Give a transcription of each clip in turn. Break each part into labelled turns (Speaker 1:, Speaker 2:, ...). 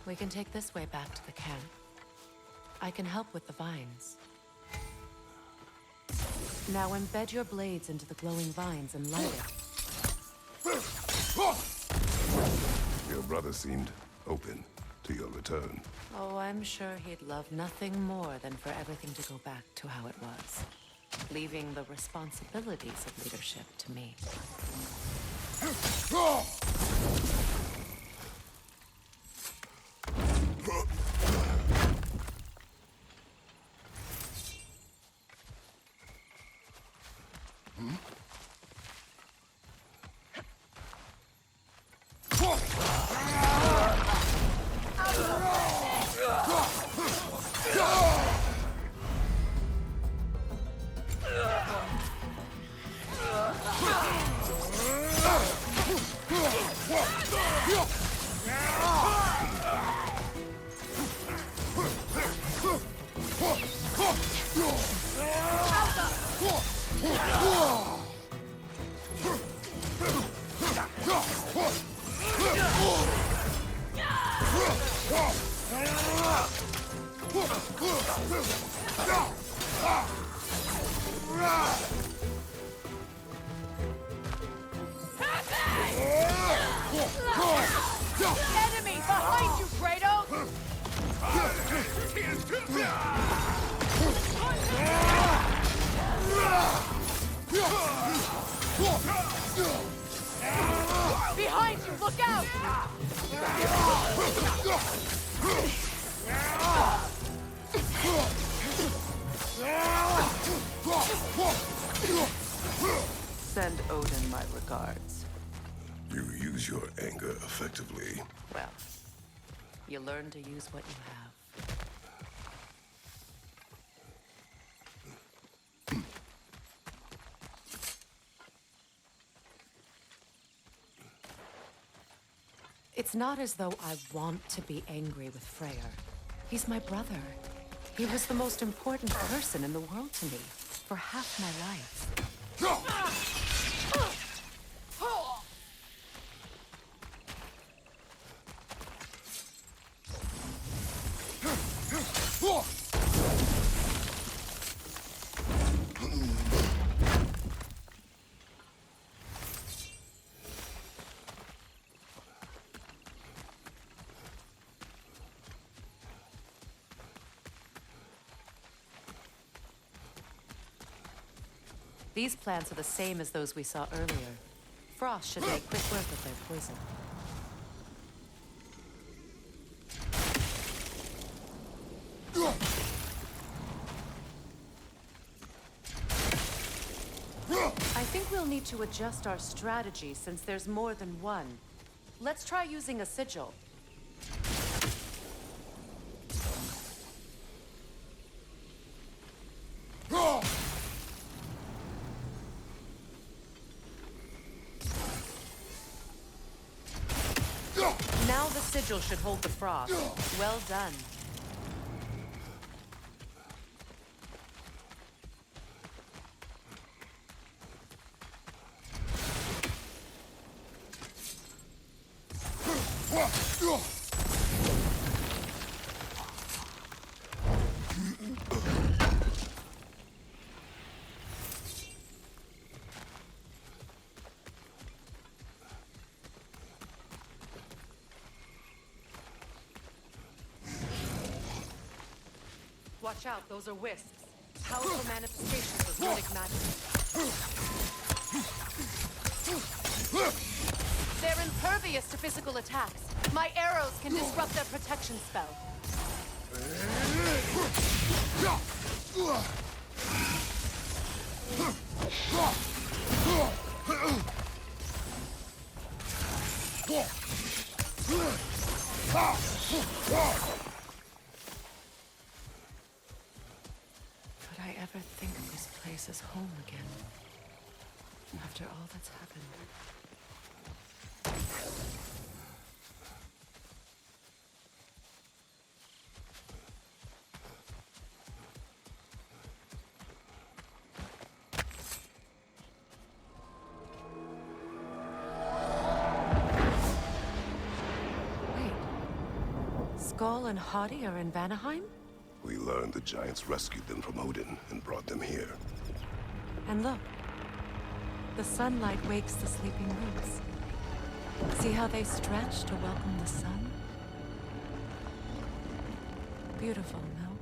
Speaker 1: We can take this way back to the camp. I can help with the vines. Now embed your blades into the glowing vines and light it.
Speaker 2: Your brother seemed open to your return.
Speaker 1: Oh, I'm sure he'd love nothing more than for everything to go back to how it was, leaving the responsibilities of leadership to me.
Speaker 3: Enemy behind you, Kratos! Behind you, look out!
Speaker 1: Send Odin my regards.
Speaker 2: You use your anger effectively.
Speaker 1: Well, you learn to use what you have. It's not as though I want to be angry with Freyr. He's my brother. He was the most important person in the world to me for half my life. These plants are the same as those we saw earlier. Frost should make quick work of their poison. I think we'll need to adjust our strategy since there's more than one. Let's try using a sigil. Now the sigil should hold the frost. Well done. Watch out, those are wisps. Powerful manifestations of runic magic. They're impervious to physical attacks. My arrows can disrupt their protection spell. Could I ever think this place is home again? After all that's happened. Skull and Hati are in Vanaheim?
Speaker 2: We learned the giants rescued them from Odin and brought them here.
Speaker 1: And look, the sunlight wakes the sleeping roots. See how they stretch to welcome the sun? Beautiful, no?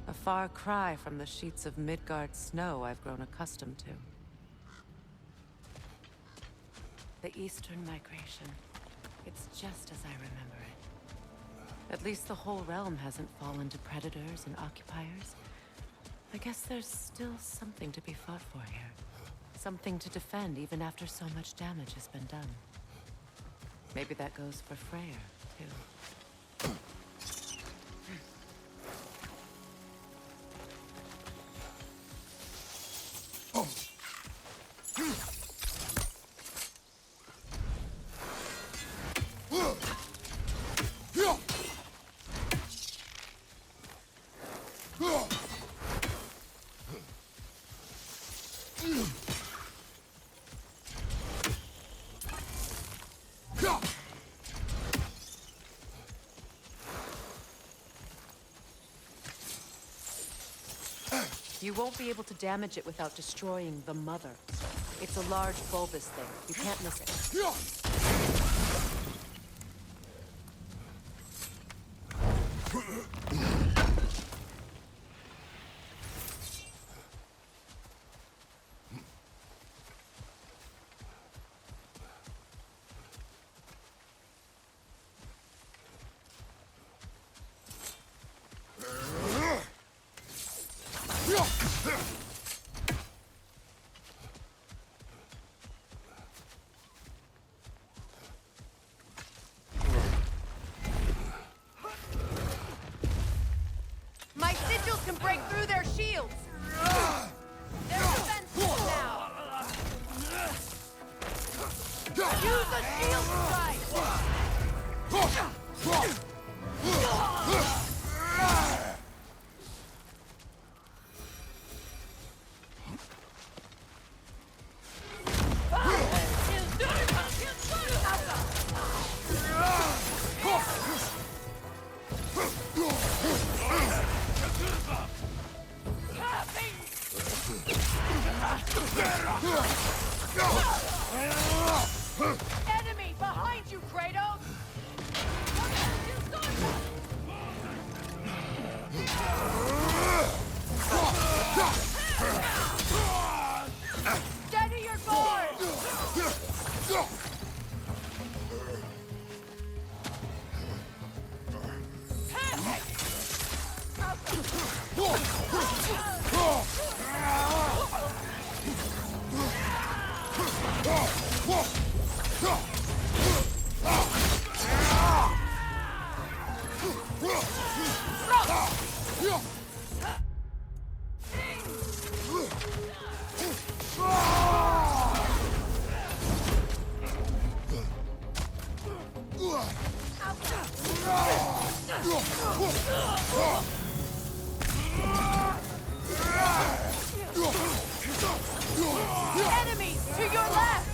Speaker 1: A far cry from the sheets of Midgard snow I've grown accustomed to. The Eastern Migration. It's just as I remember it. At least the whole realm hasn't fallen to predators and occupiers. I guess there's still something to be fought for here. Something to defend even after so much damage has been done. Maybe that goes for Freyr, too. You won't be able to damage it without destroying the mother. It's a large bulbous thing. You can't miss it.
Speaker 3: My sigils can break through their shields! They're defenseless now! Use a shield strike! Enemy behind you, Kratos! Steady your board! Enemies to your left!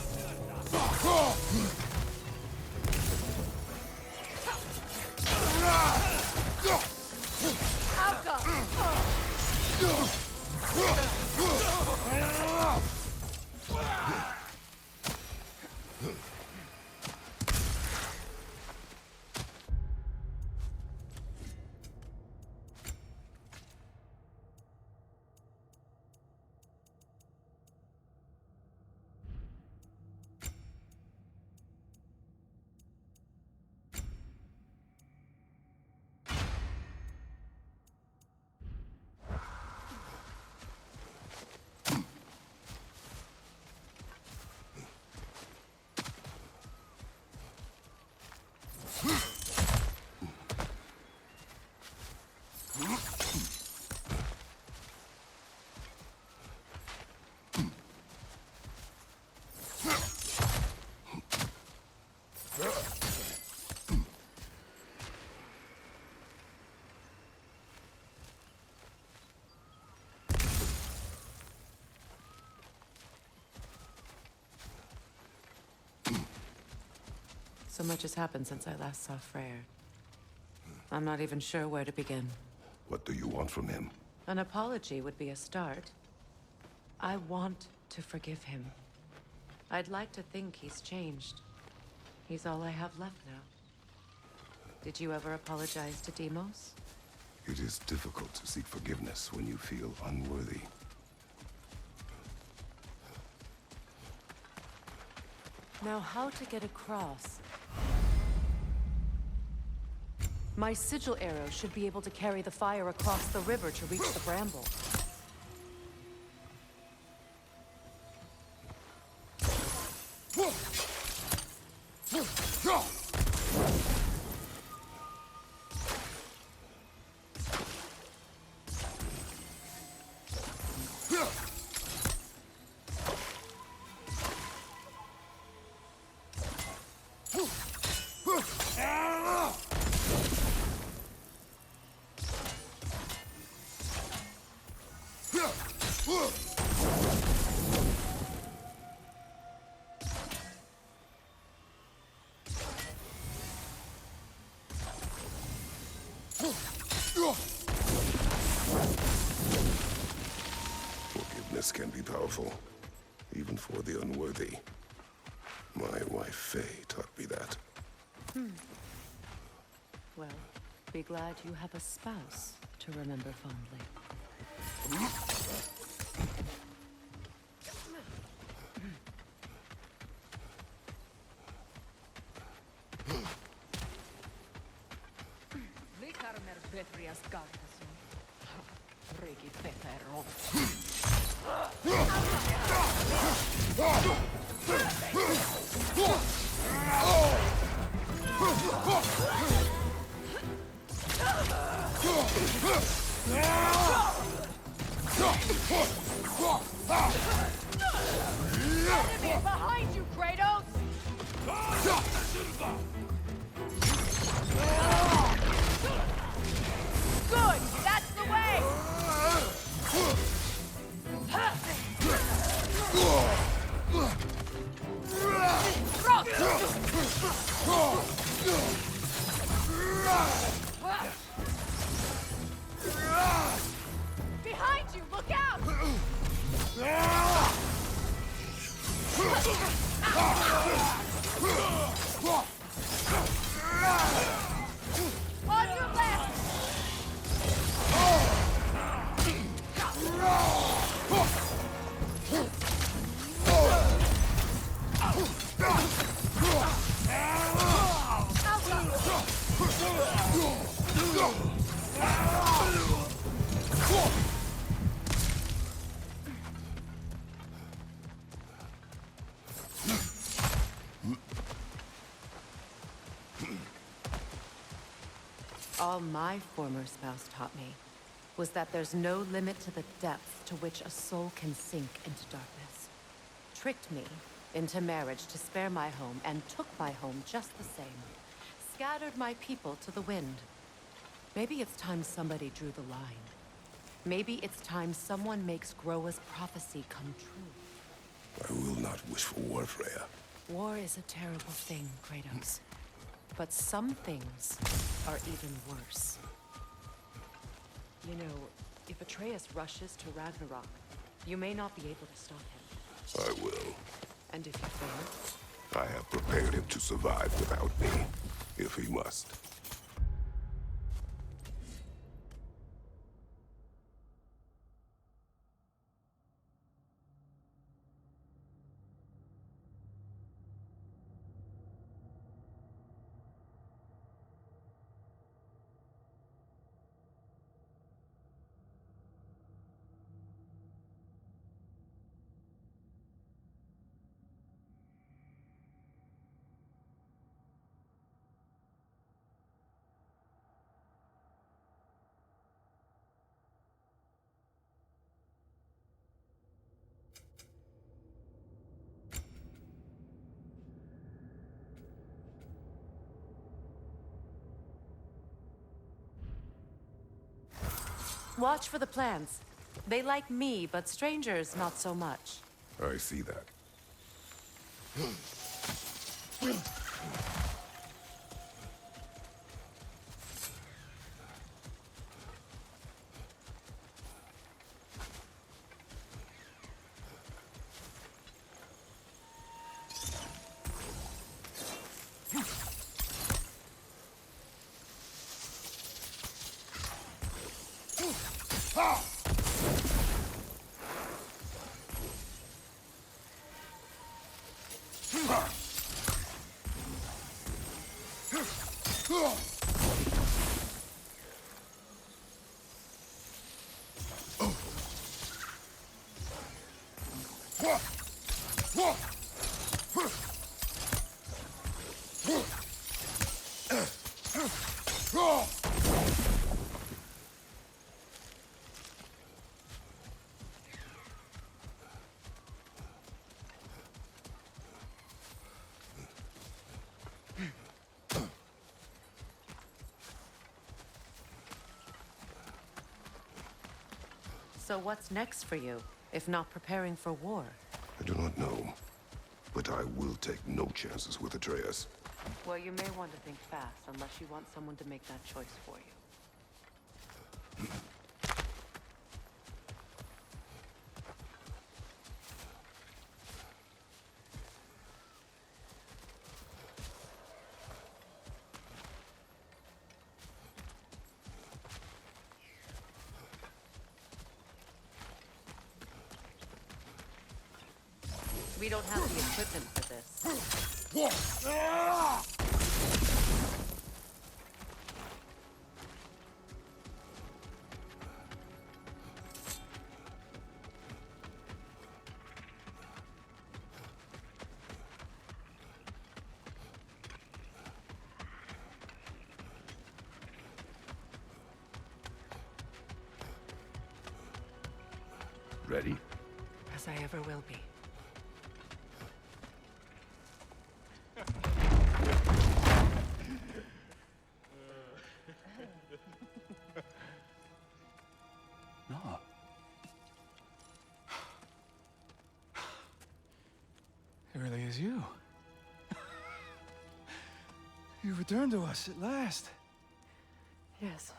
Speaker 1: So much has happened since I last saw Freyr. I'm not even sure where to begin.
Speaker 2: What do you want from him?
Speaker 1: An apology would be a start. I want to forgive him. I'd like to think he's changed. He's all I have left now. Did you ever apologize to Deimos?
Speaker 2: It is difficult to seek forgiveness when you feel unworthy.
Speaker 1: Now, how to get across? My sigil arrow should be able to carry the fire across the river to reach the bramble.
Speaker 2: Forgiveness can be powerful, even for the unworthy. My wife Faye taught me that.
Speaker 1: Well, be glad you have a spouse to remember fondly.
Speaker 3: Enemy behind you, Kratos! Good! That's the way! Behind you! Look out! On your left!
Speaker 1: All my former spouse taught me was that there's no limit to the depth to which a soul can sink into darkness. Tricked me into marriage to spare my home and took my home just the same. Scattered my people to the wind. Maybe it's time somebody drew the line. Maybe it's time someone makes Groa's prophecy come true.
Speaker 2: I will not wish for war, Freya.
Speaker 1: War is a terrible thing, Kratos. But some things are even worse. You know, if Atreus rushes to Ragnarok, you may not be able to stop him.
Speaker 2: I will.
Speaker 1: And if you fail?
Speaker 2: I have prepared him to survive without me, if he must.
Speaker 1: Watch for the plants. They like me, but strangers not so much.
Speaker 2: I see that.
Speaker 1: So what's next for you, if not preparing for war?
Speaker 2: I do not know, but I will take no chances with Atreus.
Speaker 1: Well, you may want to think fast, unless you want someone to make that choice for you. We don't have the equipment for this.
Speaker 2: Ready?
Speaker 1: As I ever will be.
Speaker 4: No. It really is you. You returned to us at last.
Speaker 1: Yes.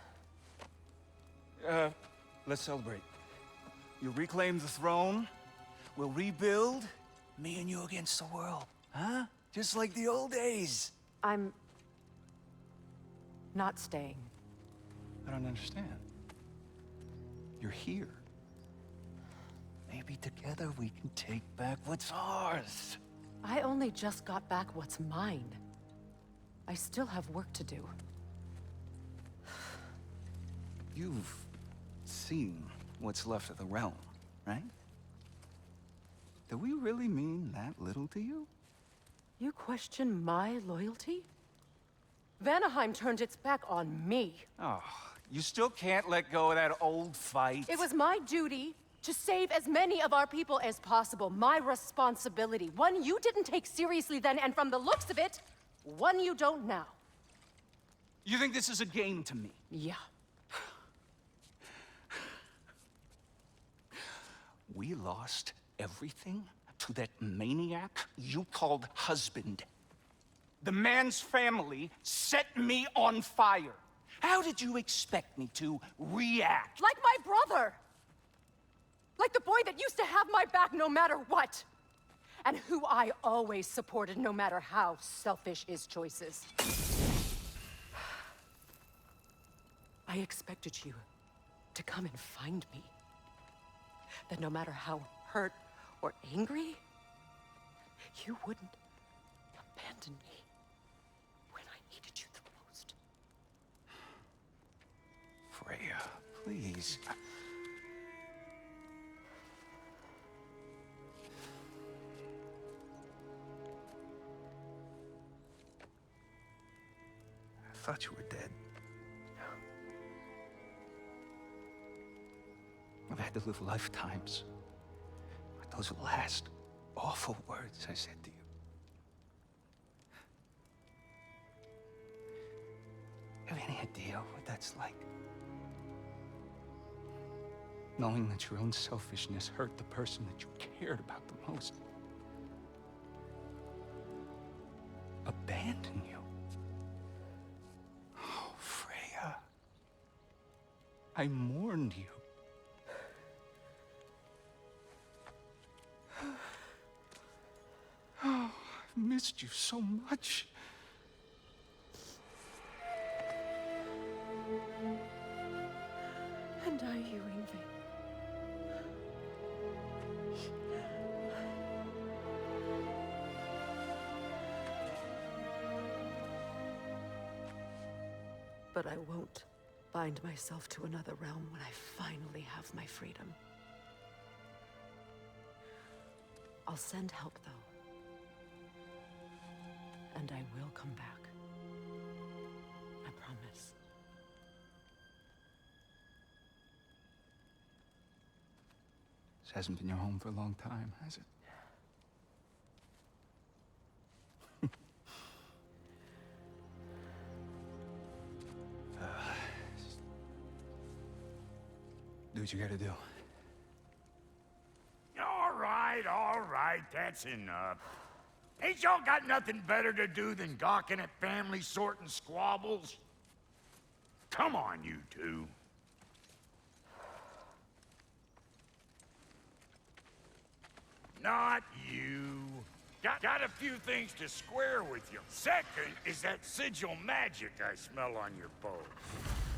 Speaker 4: Let's celebrate. You reclaim the throne. We'll rebuild. Me and you against the world. Huh? Just like the old days.
Speaker 1: I'm... not staying.
Speaker 4: I don't understand. You're here. Maybe together we can take back what's ours.
Speaker 1: I only just got back what's mine. I still have work to do.
Speaker 4: You've seen what's left of the realm, right? Do we really mean that little to you?
Speaker 1: You question my loyalty? Vanaheim turned its back on me.
Speaker 4: Oh, you still can't let go of that old fight.
Speaker 1: It was my duty to save as many of our people as possible. My responsibility. One you didn't take seriously then, and from the looks of it, one you don't now.
Speaker 4: You think this is a game to me?
Speaker 1: Yeah.
Speaker 4: We lost everything to that maniac you called husband. The man's family set me on fire. How did you expect me to react?
Speaker 1: Like my brother! Like the boy that used to have my back no matter what! And who I always supported no matter how selfish his choices. I expected you to come and find me. That no matter how hurt or angry, you wouldn't abandon me when I needed you the most.
Speaker 4: Freya, please. I thought you were dead. I've had to live lifetimes with those last awful words I said to you. Have any idea what that's like? Knowing that your own selfishness hurt the person that you cared about the most. Abandon you. Oh, Freya. I mourned you. Oh, I've missed you so much.
Speaker 1: And I you, Yngvi. But I won't bind myself to another realm when I finally have my freedom. I'll send help, though. And I will come back. I promise.
Speaker 4: This hasn't been your home for a long time, has it? Do what you gotta do.
Speaker 5: All right, that's enough. Ain't y'all got nothing better to do than gawking at family sorting squabbles? Come on, you two. Not you. Got a few things to square with you. Second is that sigil magic I smell on your bow.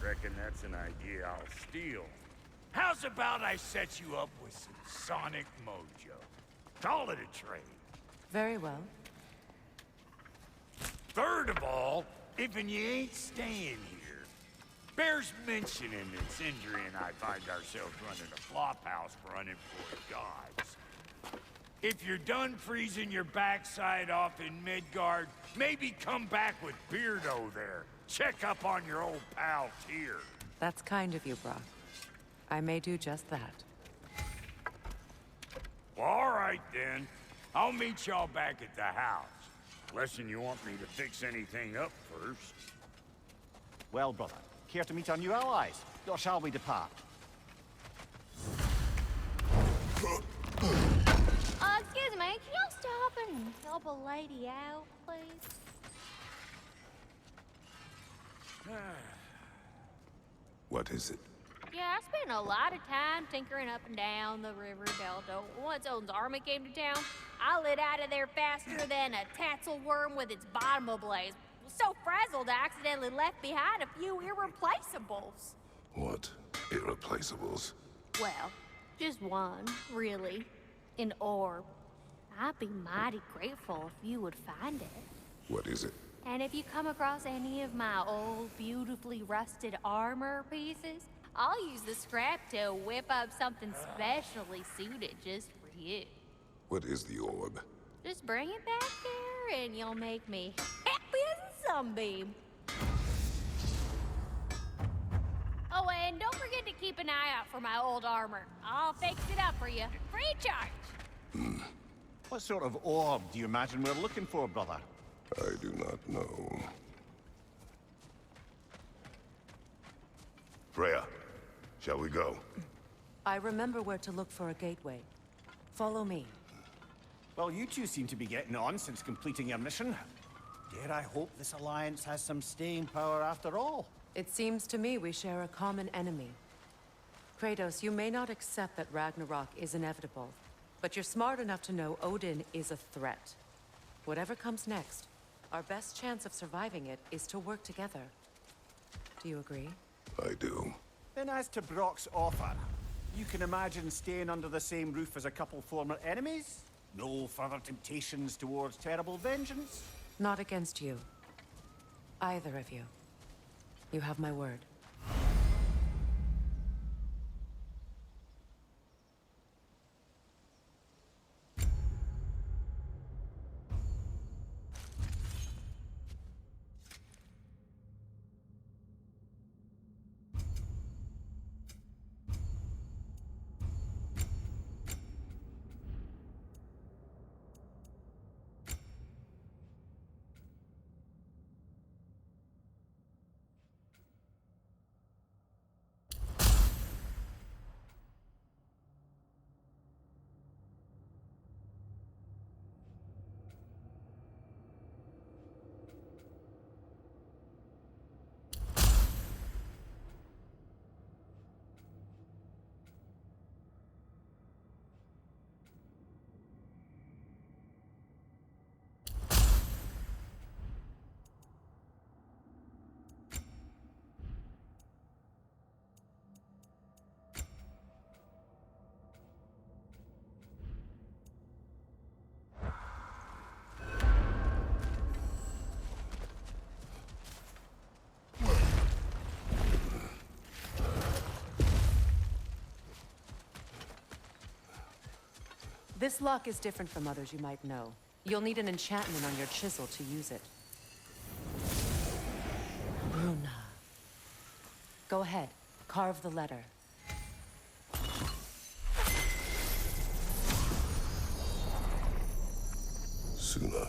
Speaker 5: Reckon that's an idea I'll steal. How's about I set you up with some sonic mojo? Call it a trade.
Speaker 1: Very well.
Speaker 5: Third of all, if you ain't staying here, bears mentioning that Sindri and I find ourselves running a flop house for unemployed gods. If you're done freezing your backside off in Midgard, maybe come back with Beardo there. Check up on your old pal Tyr.
Speaker 1: That's kind of you, Brok. I may do just that.
Speaker 5: Well, all right then. I'll meet y'all back at the house. Unless you want me to fix anything up first.
Speaker 6: Well, brother, care to meet our new allies? Or shall we depart?
Speaker 3: Excuse me, can y'all stop and help a lady out, please?
Speaker 2: What is it?
Speaker 3: Yeah, I spent a lot of time tinkering up and down the river delta. Once Odin's army came to town, I lit out of there faster than a tassel worm with its bottom ablaze. So frazzled, I accidentally left behind a few irreplaceables.
Speaker 2: What irreplaceables?
Speaker 3: Well, just one, really. An orb. I'd be mighty grateful if you would find it.
Speaker 2: What is it?
Speaker 3: And if you come across any of my old, beautifully rusted armor pieces, I'll use the scrap to whip up something specially suited just for you.
Speaker 2: What is the orb?
Speaker 3: Just bring it back there and you'll make me happy as a sunbeam. Oh, and don't forget to keep an eye out for my old armor. I'll fix it up for you, free of charge.
Speaker 6: What sort of orb do you imagine we're looking for, brother?
Speaker 2: I do not know. Freya, shall we go?
Speaker 1: I remember where to look for a gateway. Follow me.
Speaker 6: Well, you two seem to be getting on since completing your mission. Dare I hope this alliance has some staying power after all?
Speaker 1: It seems to me we share a common enemy. Kratos, you may not accept that Ragnarok is inevitable, but you're smart enough to know Odin is a threat. Whatever comes next, our best chance of surviving it is to work together. Do you agree?
Speaker 2: I do.
Speaker 6: Then as to Brok's offer, you can imagine staying under the same roof as a couple former enemies? No further temptations towards terrible vengeance?
Speaker 1: Not against you. Either of you. You have my word. This lock is different from others you might know. You'll need an enchantment on your chisel to use it. Bruna. Go ahead. Carve the letter.
Speaker 2: Suna.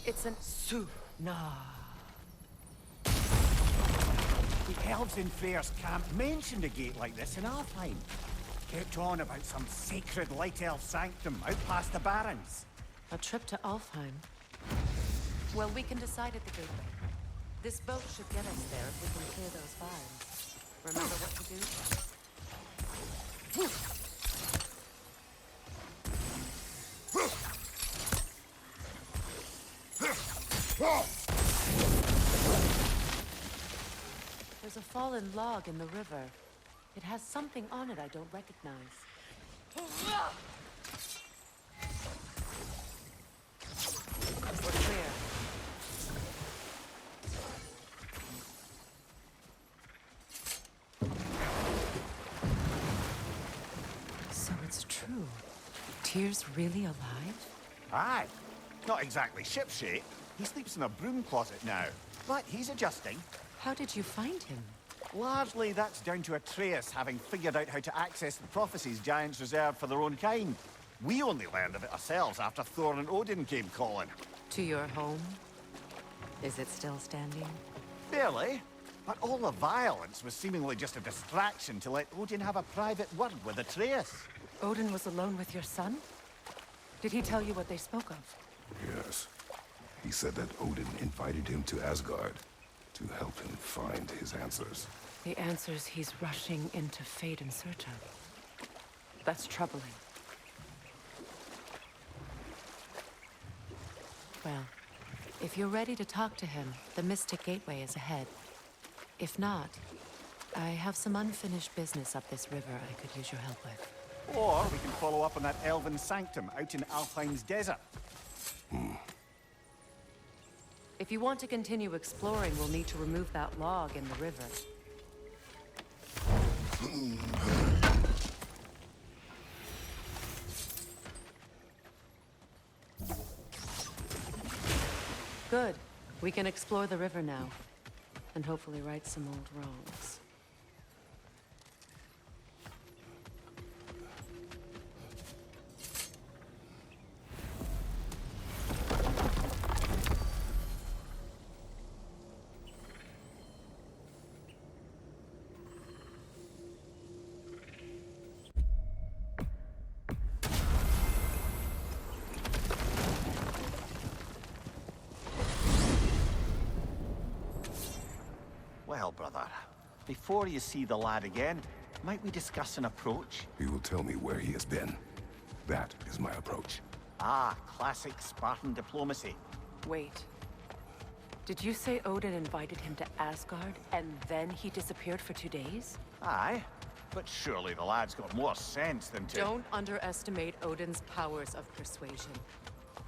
Speaker 1: It's an Suna.
Speaker 6: The elves in Freyr's camp mentioned a gate like this in Alfheim. Kept on about some sacred light elf sanctum out past the barrens.
Speaker 1: A trip to Alfheim. Well, we can decide at the gateway. This boat should get us there if we can clear those vines. Remember what to do? There's a fallen log in the river. It has something on it I don't recognize. We're clear. So it's true. Tyr's really alive?
Speaker 6: Aye. Not exactly shipshape. He sleeps in a broom closet now. But he's adjusting.
Speaker 1: How did you find him?
Speaker 6: Largely, that's down to Atreus having figured out how to access the prophecies giants reserved for their own kind. We only learned of it ourselves after Thor and Odin came calling.
Speaker 1: To your home? Is it still standing?
Speaker 6: Barely. But all the violence was seemingly just a distraction to let Odin have a private word with Atreus.
Speaker 1: Odin was alone with your son? Did he tell you what they spoke of?
Speaker 2: Yes. He said that Odin invited him to Asgard to help him find his answers.
Speaker 1: The answers he's rushing into fate in search of. That's troubling. Well, if you're ready to talk to him, the Mystic Gateway is ahead. If not, I have some unfinished business up this river I could use your help with.
Speaker 6: Or we can follow up on that elven sanctum out in Alfheim's desert.
Speaker 1: If you want to continue exploring, we'll need to remove that log in the river. Good. We can explore the river now. And hopefully right some old wrongs.
Speaker 6: Well, brother, before you see the lad again, might we discuss an approach?
Speaker 2: He will tell me where he has been. That is my approach.
Speaker 6: Ah, classic Spartan diplomacy.
Speaker 1: Wait. Did you say Odin invited him to Asgard, and then he disappeared for 2 days?
Speaker 6: Aye, but surely the lad's got more sense than to...
Speaker 1: Don't underestimate Odin's powers of persuasion.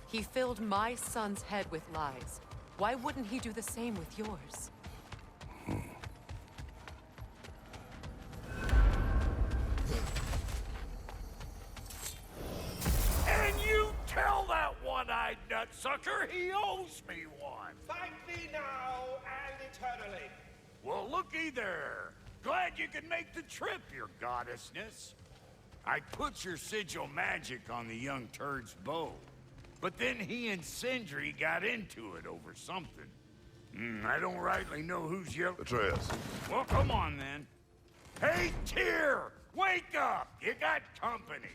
Speaker 1: He filled my son's head with lies. Why wouldn't he do the same with yours?
Speaker 5: And you tell that one-eyed nutsucker he owes me one.
Speaker 7: Thank thee now and eternally.
Speaker 5: Well, looky there. Glad you could make the trip, your goddessness. I put your sigil magic on the young turd's bow. But then he and Sindri got into it over something. I don't rightly know who's yelling.
Speaker 2: Atreus.
Speaker 5: Well, come on, then. Hey, Tyr! Wake up! You got company.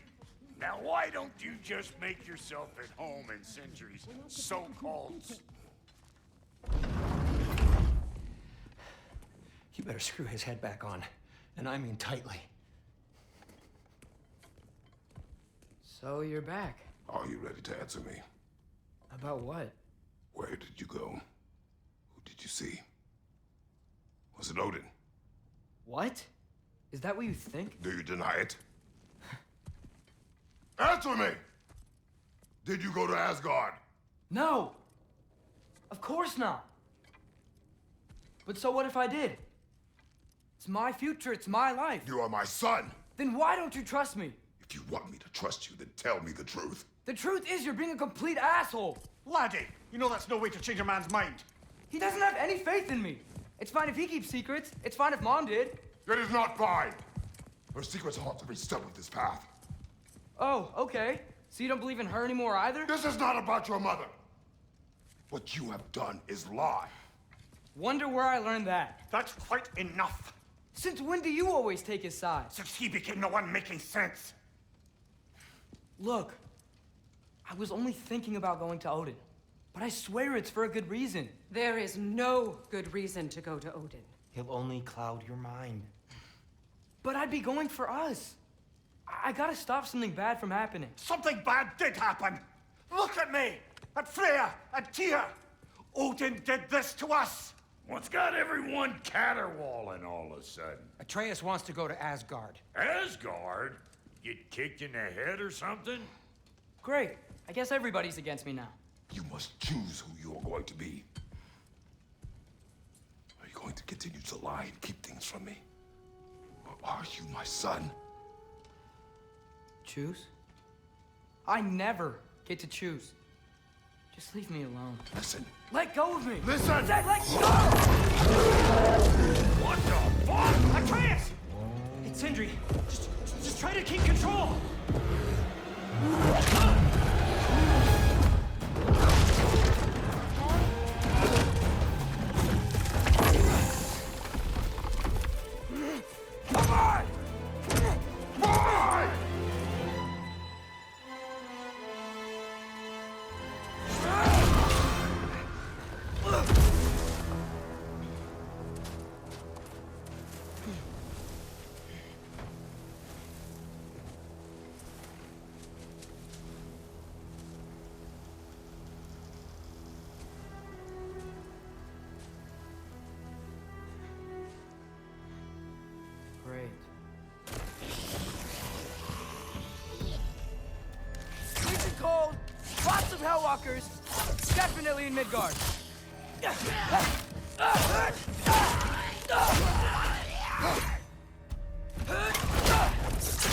Speaker 5: Now, why don't you just make yourself at home in Sindri's so-called...
Speaker 7: You better screw his head back on, and I mean tightly. So you're back.
Speaker 2: Are you ready to answer me?
Speaker 7: About what?
Speaker 2: Where did you go? Who did you see? Was it Odin?
Speaker 7: What? Is that what you think?
Speaker 2: Do you deny it? Answer me! Did you go to Asgard?
Speaker 7: No! Of course not! But so what if I did? It's my future, it's my life.
Speaker 2: You are my son!
Speaker 7: Then why don't you trust me?
Speaker 2: If you want me to trust you, then tell me the truth.
Speaker 7: The truth is you're being a complete asshole.
Speaker 6: Laddie, you know that's no way to change a man's mind.
Speaker 7: He doesn't have any faith in me. It's fine if he keeps secrets. It's fine if Mom did.
Speaker 2: It is not fine. Her secrets ought to be stuck with this path.
Speaker 7: Oh, okay. So you don't believe in her anymore either?
Speaker 2: This is not about your mother. What you have done is lie.
Speaker 7: Wonder where I learned that.
Speaker 6: That's quite enough.
Speaker 7: Since when do you always take his side?
Speaker 6: Since he became the one making sense.
Speaker 7: Look, I was only thinking about going to Odin. But I swear it's for a good reason.
Speaker 1: There is no good reason to go to Odin.
Speaker 8: He'll only cloud your mind.
Speaker 7: But I'd be going for us. I gotta stop something bad from happening.
Speaker 6: Something bad did happen. Look at me, at Freya, at Tyr. Odin did this to us.
Speaker 5: What's got everyone caterwauling all of a sudden?
Speaker 8: Atreus wants to go to Asgard.
Speaker 5: Asgard? Get kicked in the head or something?
Speaker 7: Great. I guess everybody's against me now.
Speaker 2: You must choose who you are going to be. Are you going to continue to lie and keep things from me? Or are you my son?
Speaker 7: Choose? I never get to choose. Just leave me alone.
Speaker 2: Listen.
Speaker 7: Let go of me!
Speaker 2: Listen!
Speaker 7: Dad, let go!
Speaker 5: What the fuck?
Speaker 6: Atreus! It's Sindri. Just try to keep control.
Speaker 2: Come on! Boy!
Speaker 7: Great. Freezing cold, lots of Hellwalkers, definitely in Midgard.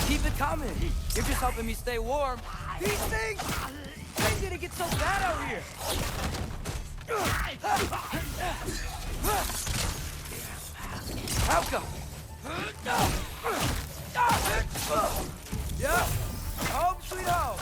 Speaker 7: Keep it coming. You're just helping me stay warm. These things! When did it get so bad out here? How come? Yeah, home sweet home.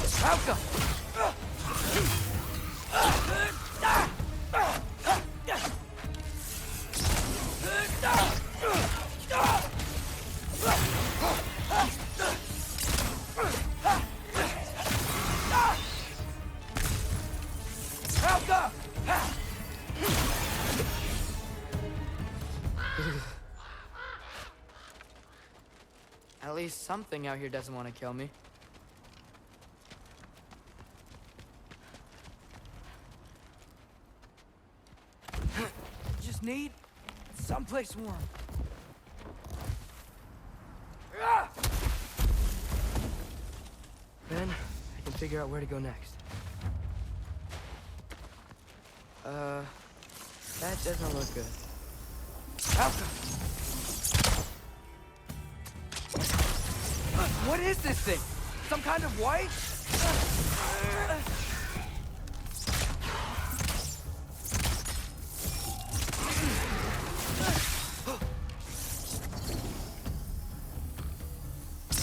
Speaker 7: How come? At least something out here doesn't want to kill me. Just need someplace warm. Then I can figure out where to go next. That doesn't look good. What is this thing? Some kind of white?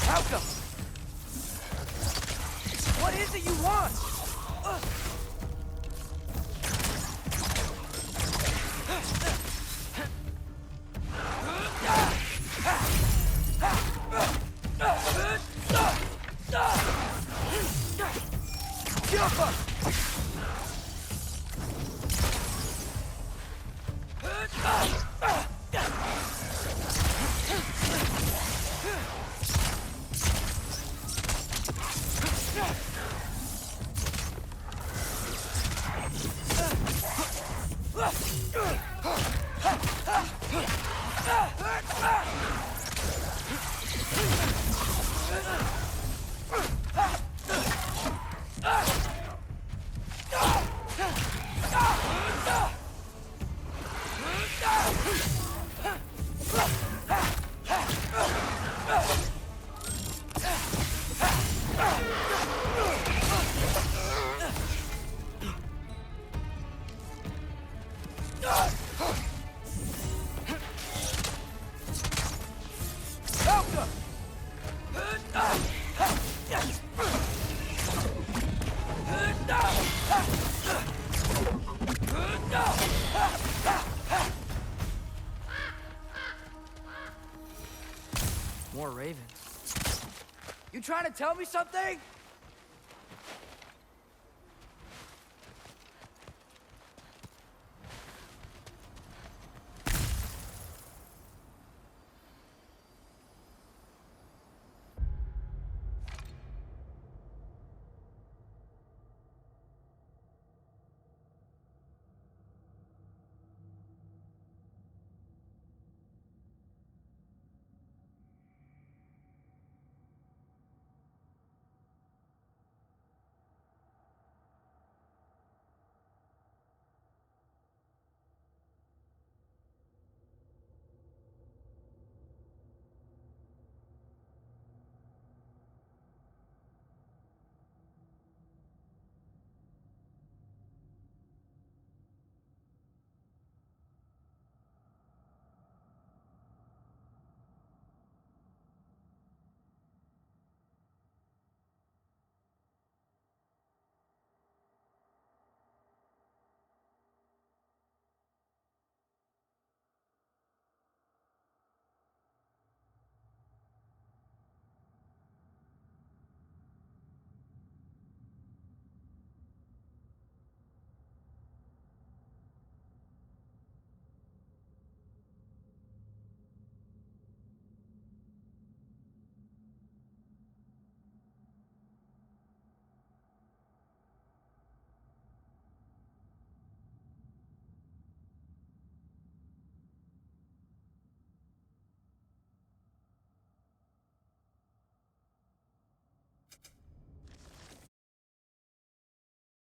Speaker 7: How come? What is it you want? You trying to tell me something?